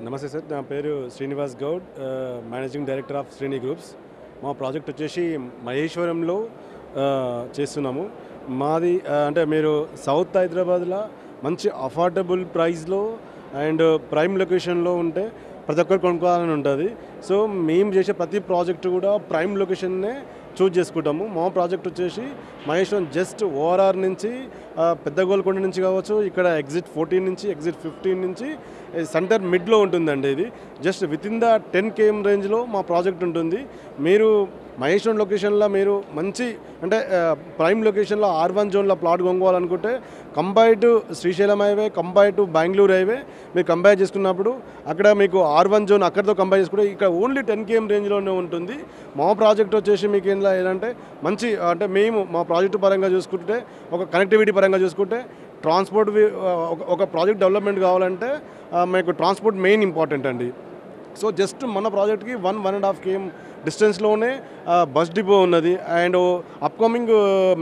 నమస్తే సార్, నా పేరు Srinivas Goud, managing director of Srini groups. మా ప్రాజెక్ట్ వచ్చేసి మహేశ్వరంలో చేస్తున్నాము. మాది అంటే మీరు సౌత్ హైదరాబాద్లో మంచి అఫోర్డబుల్ ప్రైస్లో అండ్ ప్రైమ్ లొకేషన్లో ఉంటే ప్రతి ఒక్కరు కొనుక్కోవాలని ఉంటుంది. సో మేము చేసే ప్రతి ప్రాజెక్టు కూడా ప్రైమ్ లొకేషన్నే చూజ్ చేసుకుంటాము. మా ప్రాజెక్ట్ వచ్చేసి మహేశ్వరం జస్ట్ ఓఆర్ఆర్ నుంచి పెద్ద గోల్కొండ నుంచి కావచ్చు, ఇక్కడ ఎగ్జిట్ 14 నుంచి ఎగ్జిట్ 15 నుంచి సెంటర్ మిడ్లో ఉంటుందండి. ఇది just with in the 10 km రేంజ్లో మా ప్రాజెక్ట్ ఉంటుంది. మీరు మహేశ్వరం లొకేషన్లో మీరు మంచి అంటే ప్రైమ్ లొకేషన్లో R1 జోన్లో ప్లాట్ కొనుక్కోవాలనుకుంటే compare to Srisailam highway, compare to Bengaluru highway మీరు కంపేర్ చేసుకున్నప్పుడు అక్కడ మీకు R1 జోన్ అక్కడితో కంపేర్ చేసుకుంటే ఇక్కడ ఓన్లీ 10 km రేంజ్లోనే ఉంటుంది. మా ప్రాజెక్ట్ వచ్చేసి మీకు ఏంటంటే మంచి అంటే మేము మా ప్రాజెక్టు పరంగా చూసుకుంటే ఒక కనెక్టివిటీ పరంగా చూసుకుంటే ట్రాన్స్పోర్ట్ ఒక ప్రాజెక్ట్ డెవలప్మెంట్ కావాలంటే మీకు ట్రాన్స్పోర్ట్ మెయిన్ ఇంపార్టెంట్ అండి. సో జస్ట్ మన ప్రాజెక్ట్కి 1.5 km డిస్టెన్స్లోనే బస్ డిపో ఉన్నది. And upcoming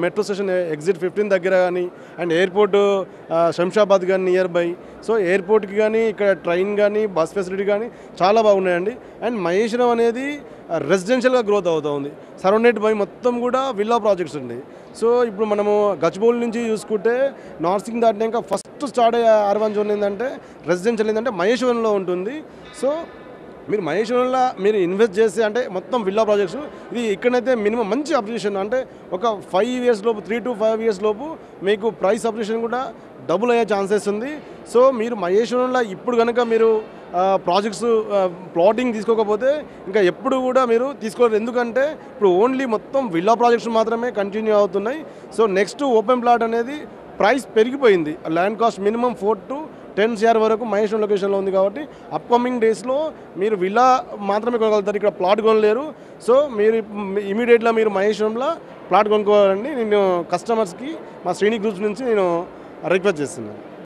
metro station exit 15 దగ్గర కానీ అండ్ ఎయిర్పోర్ట్ శంషాబాద్ కానీ నియర్ బై. సో ఎయిర్పోర్ట్కి కానీ ఇక్కడ ట్రైన్ కానీ బస్ ఫెసిలిటీ కానీ చాలా బాగున్నాయండి. అండ్ మహేశ్వరం అనేది రెసిడెన్షియల్గా గ్రోత్ అవుతుంది. సరౌండెడ్ బై మొత్తం కూడా విల్లా ప్రాజెక్ట్స్ ఉన్నాయి. సో ఇప్పుడు మనము గచ్చిబౌలి నుంచి చూసుకుంటే నార్సింగ్ దాటినాక ఫస్ట్ స్టార్ట్ అయ్యే R1 జోన్ ఏంటంటే రెసిడెన్షియల్ ఏంటంటే మహేశ్వరంలో ఉంటుంది. సో మీరు మహేశ్వరంలో మీరు ఇన్వెస్ట్ చేస్తే అంటే మొత్తం విల్లా ప్రాజెక్ట్స్ ఇది ఇక్కడైతే మినిమం మంచి అప్రిషియేషన్ అంటే ఒక 5 years లోపు 3 to 5 years లోపు మీకు ప్రైస్ అప్రిషియేషన్ కూడా డబుల్ అయ్యే ఛాన్సెస్ ఉంది. సో మీరు మహేశ్వరంలో ఇప్పుడు కనుక మీరు ప్రాజెక్ట్స్ ప్లాటింగ్ తీసుకోకపోతే ఇంకా ఎప్పుడు కూడా మీరు తీసుకోలేరు. ఎందుకంటే ఇప్పుడు ఓన్లీ మొత్తం విల్లా ప్రాజెక్ట్స్ మాత్రమే కంటిన్యూ అవుతున్నాయి. సో నెక్స్ట్ ఓపెన్ ప్లాట్ అనేది ప్రైస్ పెరిగిపోయింది. Land cost minimum 4 to 10 CR వరకు మహేశ్వరం లొకేషన్లో ఉంది. కాబట్టి అప్కమింగ్ డేస్లో మీరు విల్లా మాత్రమే కొనగలుగుతారు, ఇక్కడ ప్లాట్ కొనలేరు. సో మీరు ఇమీడియట్గా మీరు మహేశ్వరంలో ప్లాట్ కొనుక్కోవాలని నేను కస్టమర్స్కి మా శ్రీని గ్రూప్స్ నుంచి నేను రిక్వెస్ట్ చేస్తున్నాను.